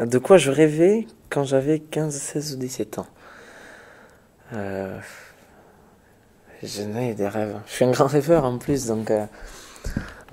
De quoi je rêvais quand j'avais 15, 16 ou 17 ans? Euh, je n'ai des rêves. Je suis un grand rêveur en plus, donc...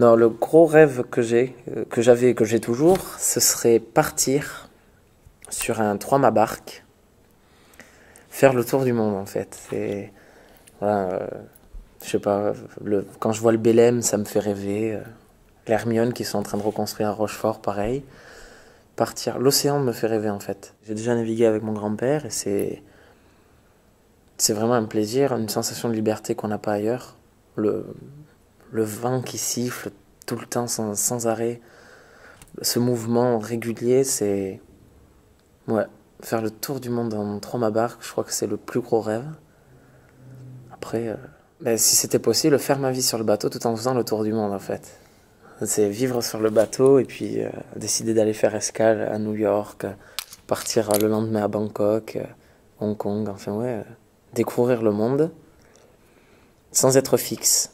Non, le gros rêve que j'avais et que j'ai toujours, ce serait partir sur un trois-mâts barque, faire le tour du monde en fait. Voilà, je sais pas, quand je vois le Belém, ça me fait rêver. L'Hermione qui sont en train de reconstruire à Rochefort, pareil. Partir, l'océan me fait rêver en fait. J'ai déjà navigué avec mon grand-père et c'est vraiment un plaisir, une sensation de liberté qu'on n'a pas ailleurs. Le, le vent qui siffle tout le temps sans arrêt, ce mouvement régulier, c'est... Ouais, faire le tour du monde en trois-mâts barque, je crois que c'est le plus gros rêve. Après, ben, si c'était possible, faire ma vie sur le bateau tout en faisant le tour du monde en fait. C'est vivre sur le bateau et puis décider d'aller faire escale à New York, partir le lendemain à Bangkok, Hong Kong, enfin ouais, découvrir le monde sans être fixe.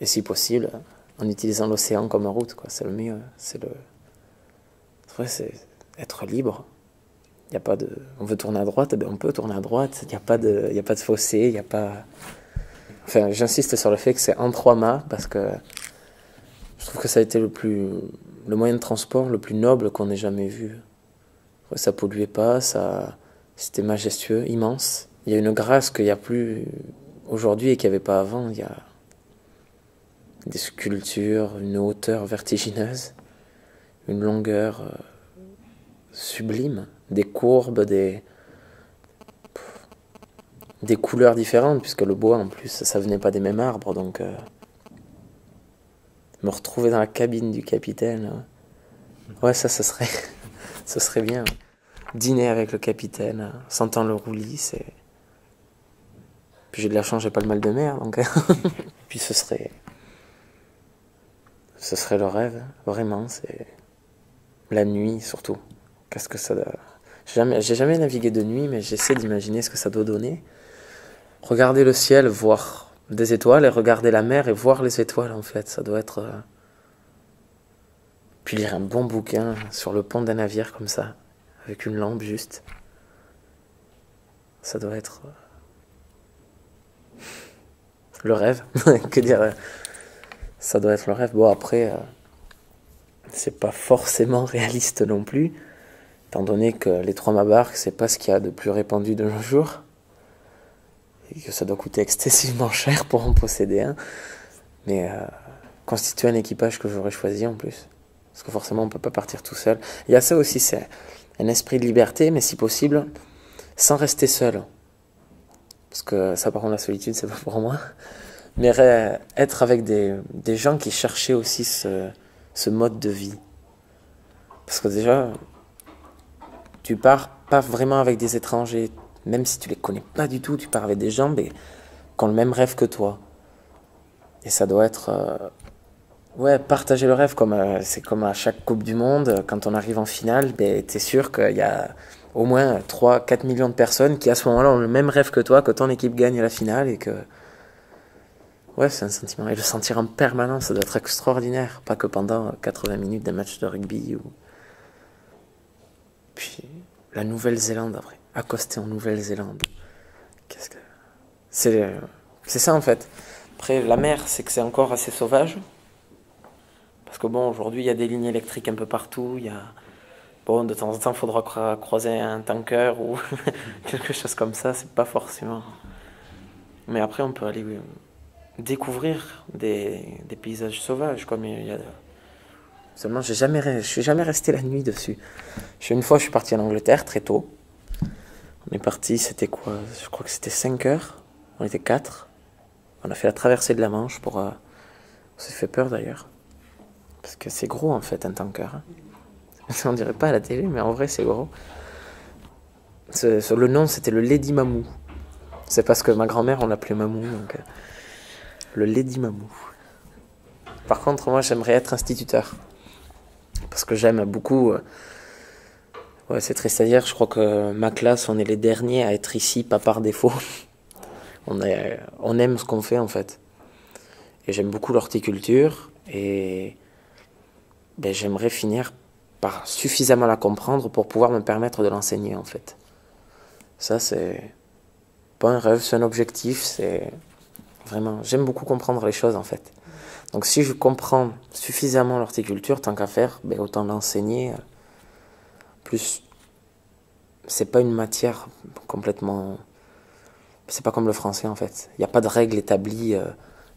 Et si possible, en utilisant l'océan comme route, quoi. C'est le mieux. Ouais, c'est être libre. Y a pas de... On veut tourner à droite, eh ben on peut tourner à droite. Y a pas de fossé, il y a pas... Enfin, j'insiste sur le fait que c'est en trois-mâts parce que je trouve que ça a été le moyen de transport le plus noble qu'on ait jamais vu. Ouais, ça polluait pas, c'était majestueux, immense. Il y a une grâce qu'il n'y a plus aujourd'hui et qu'il n'y avait pas avant. Il y a des sculptures, une hauteur vertigineuse, une longueur sublime, des courbes, des couleurs différentes, puisque le bois en plus ça venait pas des mêmes arbres, donc me retrouver dans la cabine du capitaine, ouais ça serait, ce serait bien. Dîner avec le capitaine, sentant le roulis, c'est... Puis j'ai de la chance, j'ai pas le mal de mer, donc... Puis ce serait le rêve, vraiment, c'est... La nuit surtout, qu'est-ce que ça... J'ai jamais navigué de nuit, mais j'essaie d'imaginer ce que ça doit donner. Regarder le ciel, voir des étoiles, et regarder la mer et voir les étoiles, en fait, ça doit être... Puis lire un bon bouquin sur le pont d'un navire, comme ça, avec une lampe juste. Ça doit être... le rêve, que dire, ça doit être le rêve. Bon après, c'est pas forcément réaliste non plus, étant donné que les trois-mâts barques, c'est pas ce qu'il y a de plus répandu de nos jours, et que ça doit coûter excessivement cher pour en posséder un, mais constituer un équipage que j'aurais choisi en plus, parce que forcément on peut pas partir tout seul. Il y a ça aussi, c'est un esprit de liberté, mais si possible, sans rester seul. Parce que ça par contre la solitude, c'est pas pour moi. Mais être avec des gens qui cherchaient aussi ce mode de vie. Parce que déjà, tu pars pas vraiment avec des étrangers, même si tu les connais pas du tout, tu pars avec des gens mais, qui ont le même rêve que toi. Et ça doit être... ouais, partager le rêve, c'est comme à chaque Coupe du Monde, quand on arrive en finale, ben, t'es sûr qu'il y a au moins 3, 4 millions de personnes qui à ce moment-là ont le même rêve que toi, que ton équipe gagne la finale et que... Ouais, c'est un sentiment. Et le sentir en permanence, ça doit être extraordinaire. Pas que pendant 80 minutes d'un match de rugby. Puis la Nouvelle-Zélande après. Accoster en Nouvelle-Zélande. Qu'est-ce que... C'est... c'est ça en fait. Après, la mer, c'est que c'est encore assez sauvage. Parce que bon, aujourd'hui, il y a des lignes électriques un peu partout. Il y a... Bon, de temps en temps, il faudra croiser un tanker ou quelque chose comme ça. C'est pas forcément... Mais après, on peut aller découvrir des paysages sauvages comme il y a... Seulement je suis jamais resté la nuit dessus. Une fois je suis parti en Angleterre très tôt. On est parti, c'était quoi? Je crois que c'était 5 heures. On était 4. On a fait la traversée de la Manche pour... on s'est fait peur d'ailleurs. Parce que c'est gros en fait un tanker. Hein. On dirait pas à la télé mais en vrai c'est gros. Le nom c'était le Lady Mamou. C'est parce que ma grand-mère on l'appelait Mamou. Donc, le Lady Mamou. Par contre moi j'aimerais être instituteur. Parce que j'aime beaucoup... ouais, c'est triste à dire, je crois que ma classe, on est les derniers à être ici, pas par défaut. On aime ce qu'on fait en fait. Et j'aime beaucoup l'horticulture et ben, j'aimerais finir par suffisamment la comprendre pour pouvoir me permettre de l'enseigner, en fait. Ça, c'est pas un rêve, c'est un objectif, c'est vraiment... J'aime beaucoup comprendre les choses, en fait. Donc si je comprends suffisamment l'horticulture, tant qu'à faire, ben, autant l'enseigner. Plus, c'est pas une matière complètement... C'est pas comme le français, en fait. Il n'y a pas de règles établies,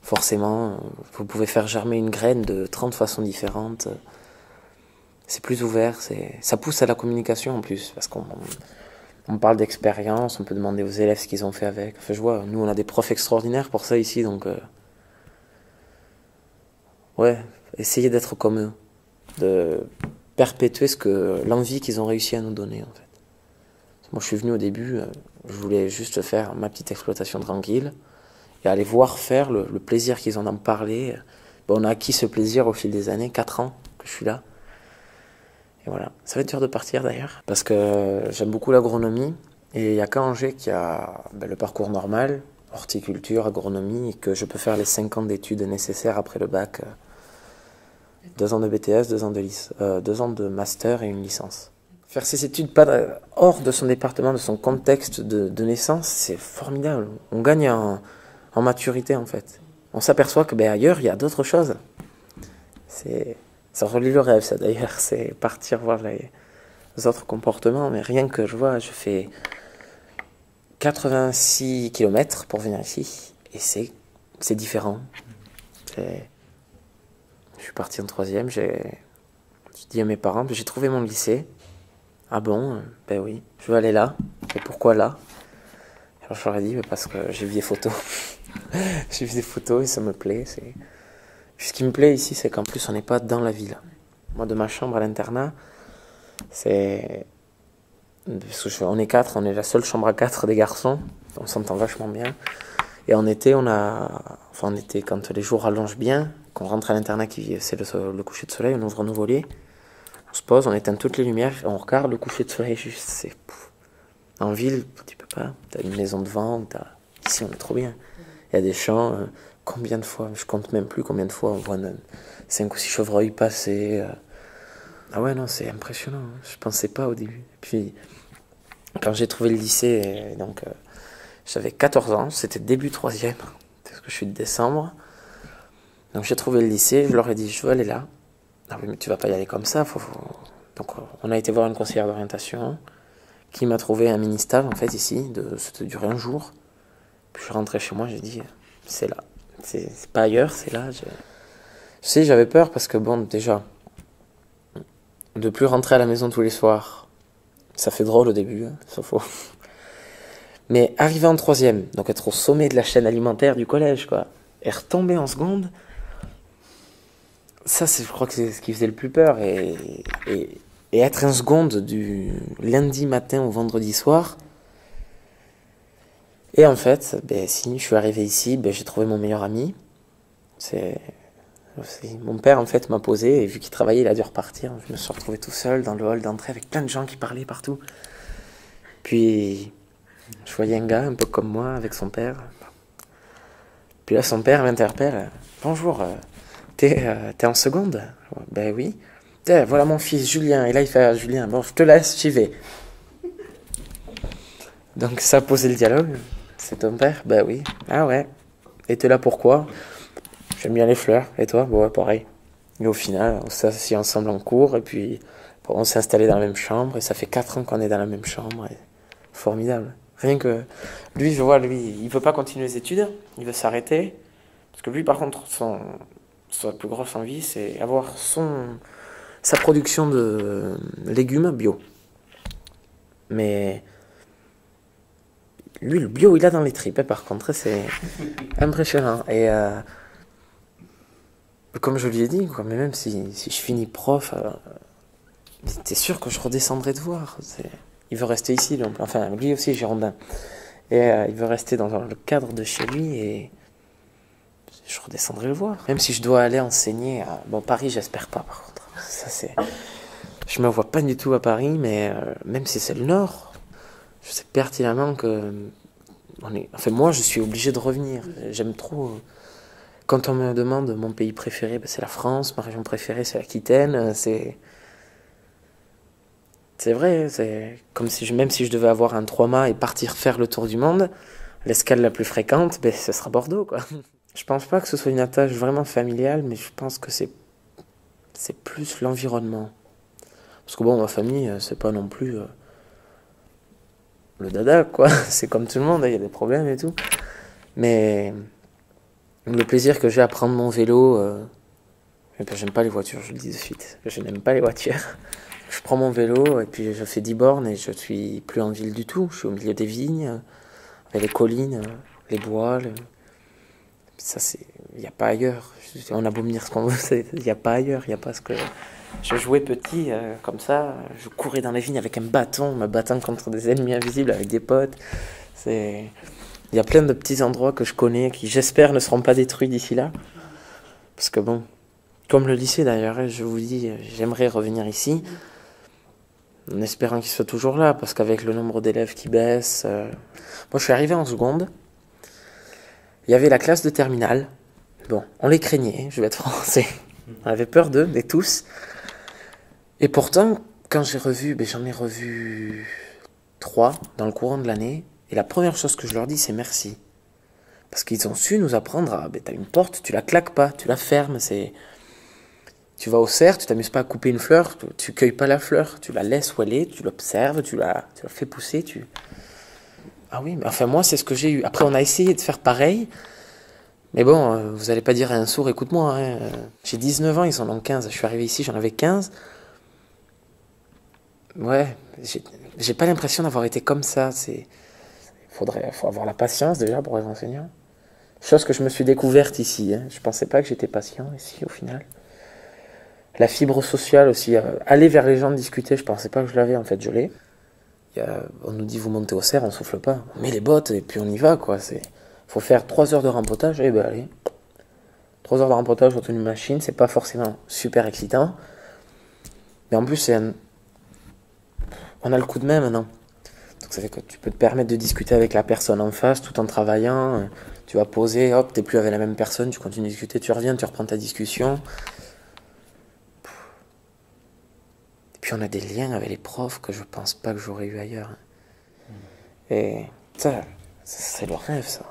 forcément. Vous pouvez faire germer une graine de 30 façons différentes. C'est plus ouvert, ça pousse à la communication en plus, parce qu'on parle d'expérience, on peut demander aux élèves ce qu'ils ont fait avec. Enfin, je vois, nous on a des profs extraordinaires pour ça ici, donc ouais, essayez d'être comme eux, de perpétuer l'envie qu'ils ont réussi à nous donner, en fait. Moi je suis venu au début, je voulais juste faire ma petite exploitation tranquille, et aller voir faire le plaisir qu'ils ont d'en parler. Bon, on a acquis ce plaisir au fil des années, 4 ans que je suis là. Et voilà, ça va être dur de partir d'ailleurs, parce que j'aime beaucoup l'agronomie, et il n'y a qu'à Angers qui a le parcours normal, horticulture, agronomie, et que je peux faire les 5 ans d'études nécessaires après le bac, 2 ans de BTS, 2 ans de 2 ans de master et une licence. Faire ces études pas hors de son département, de son contexte de naissance, c'est formidable. On gagne en maturité en fait. On s'aperçoit que ailleurs, il y a d'autres choses. Ça relie le rêve, ça d'ailleurs, c'est partir voir les autres comportements. Mais rien que je vois, je fais 86 km pour venir ici, et c'est différent. Je suis parti en 3e, j'ai dit à mes parents, j'ai trouvé mon lycée. Ah bon, ben oui, je veux aller là. Et pourquoi là? Alors je leur ai dit, parce que j'ai vu des photos. J'ai vu des photos et ça me plaît. Ce qui me plaît ici, c'est qu'en plus, on n'est pas dans la ville. Moi, de ma chambre à l'internat, c'est... Parce qu'on est 4, on est la seule chambre à 4 des garçons. On s'entend vachement bien. Et en été, Enfin, en été, quand les jours rallongent bien, qu'on rentre à l'internat, c'est le coucher de soleil, on ouvre nos volets, on se pose, on éteint toutes les lumières, on regarde le coucher de soleil, juste, En ville, tu peux pas. T'as une maison devant, ici, on est trop bien. Il y a des champs... Combien de fois, je compte même plus combien de fois on voit 5 ou 6 chevreuils passer. Ah ouais, non, c'est impressionnant. Je pensais pas au début. Et puis, quand j'ai trouvé le lycée, donc j'avais 14 ans, c'était début 3e, parce que je suis de décembre. Donc j'ai trouvé le lycée, je leur ai dit, je veux aller là. Ah oui, mais tu vas pas y aller comme ça. Donc on a été voir une conseillère d'orientation qui m'a trouvé un mini-stage, en fait, ici, ça a duré un jour. Puis je suis rentré chez moi, j'ai dit, c'est là. C'est pas ailleurs, c'est là. Je sais, j'avais peur parce que, bon, déjà, de plus rentrer à la maison tous les soirs, ça fait drôle au début, hein, ça faut. Mais arriver en 3e, donc être au sommet de la chaîne alimentaire du collège, quoi, et retomber en seconde, ça, je crois que c'est ce qui faisait le plus peur. Et être en seconde du lundi matin au vendredi soir. Et en fait, si je suis arrivé ici, j'ai trouvé mon meilleur ami. Mon père, en fait, m'a posé, et vu qu'il travaillait, il a dû repartir. Je me suis retrouvé tout seul dans le hall d'entrée avec plein de gens qui parlaient partout. Puis, je voyais un gars un peu comme moi, avec son père. Puis là, son père m'interpelle. « Bonjour, t'es en seconde ?» Ben oui. « Voilà mon fils, Julien. » Et là, il fait « Julien, bon, je te laisse, j'y vais. » Donc, ça a posé le dialogue. C'est ton père? Ben oui. Ah ouais. Et t'es là pourquoi? J'aime bien les fleurs. Et toi? Bon, ouais, pareil. Et au final, on s'est assis ensemble en cours, et puis on s'est installé dans la même chambre, et ça fait 4 ans qu'on est dans la même chambre. Et formidable. Rien que... Lui, je vois, il veut pas continuer les études, il veut s'arrêter. Parce que lui, par contre, sa plus grosse envie, c'est avoir sa production de légumes bio. Mais... Lui, le bio, il a dans les tripes, par contre, c'est impressionnant. Et comme je lui ai dit, mais même si je finis prof, t'es sûr que je redescendrai te voir. Il veut rester ici, donc, enfin, lui aussi, Girondin. Et il veut rester dans le cadre de chez lui, et je redescendrai le voir. Même si je dois aller enseigner à... Bon, Paris, j'espère pas, par contre. Je me vois pas du tout à Paris, mais même si c'est le Nord... Je sais pertinemment que... moi, je suis obligé de revenir. J'aime trop... Quand on me demande mon pays préféré, c'est la France. Ma région préférée, c'est l'Aquitaine. C'est vrai, c'est comme si même si je devais avoir un 3 mâts et partir faire le tour du monde, l'escale la plus fréquente, ben, ce sera Bordeaux, quoi. Je pense pas que ce soit une attache vraiment familiale, mais je pense que c'est plus l'environnement. Parce que bon, ma famille, c'est pas non plus le dada, quoi. C'est comme tout le monde, il y a des problèmes et tout. Mais le plaisir que j'ai à prendre mon vélo, et puis j'aime pas les voitures, je le dis de suite. Je n'aime pas les voitures. Je prends mon vélo et puis je fais 10 bornes et je suis plus en ville du tout. Je suis au milieu des vignes, avec les collines, les bois. Ça, c'est... Il n'y a pas ailleurs. On a beau me dire ce qu'on veut, il n'y a pas ailleurs. Il n'y a pas ce que... Je jouais petit, comme ça. Je courais dans les vignes avec un bâton, me battant contre des ennemis invisibles avec des potes. C'est... Il y a plein de petits endroits que je connais qui, j'espère, ne seront pas détruits d'ici là. Parce que bon, comme le lycée d'ailleurs, je vous dis, j'aimerais revenir ici. En espérant qu'il soit toujours là, parce qu'avec le nombre d'élèves qui baisse... Moi, je suis arrivé en seconde. Il y avait la classe de terminale. Bon, on les craignait, je vais être français. On avait peur d'eux, mais tous. Et pourtant, quand j'ai revu, j'en ai revu 3 dans le courant de l'année. Et la première chose que je leur dis, c'est merci. Parce qu'ils ont su nous apprendre à... t'as une porte, tu la claques pas, tu la fermes, c'est... Tu vas au cerf, tu t'amuses pas à couper une fleur, tu cueilles pas la fleur, tu la laisses où elle est, tu l'observes, tu la fais pousser, Ah oui, mais enfin moi c'est ce que j'ai eu. Après on a essayé de faire pareil, mais bon, vous allez pas dire à un sourd, écoute-moi, hein, j'ai 19 ans, ils en ont 15, je suis arrivé ici, j'en avais 15. Ouais, j'ai pas l'impression d'avoir été comme ça, faut avoir la patience déjà pour être enseignant. Chose que je me suis découverte ici, hein. Je pensais pas que j'étais patient ici au final. La fibre sociale aussi, aller vers les gens, discuter, je pensais pas que je l'avais, en fait je l'ai. On nous dit vous montez au cerf, on souffle pas. On met les bottes et puis on y va, quoi. Faut faire 3 heures de rempotage, et ben allez. 3 heures de rempotage autour d'une machine, c'est pas forcément super excitant. Mais en plus, on a le coup de main maintenant. Donc ça fait que tu peux te permettre de discuter avec la personne en face tout en travaillant. Tu vas poser, hop, t'es plus avec la même personne, tu continues de discuter, tu reviens, tu reprends ta discussion. Puis on a des liens avec les profs que je pense pas que j'aurais eu ailleurs. Et ça c'est le rêve, ça.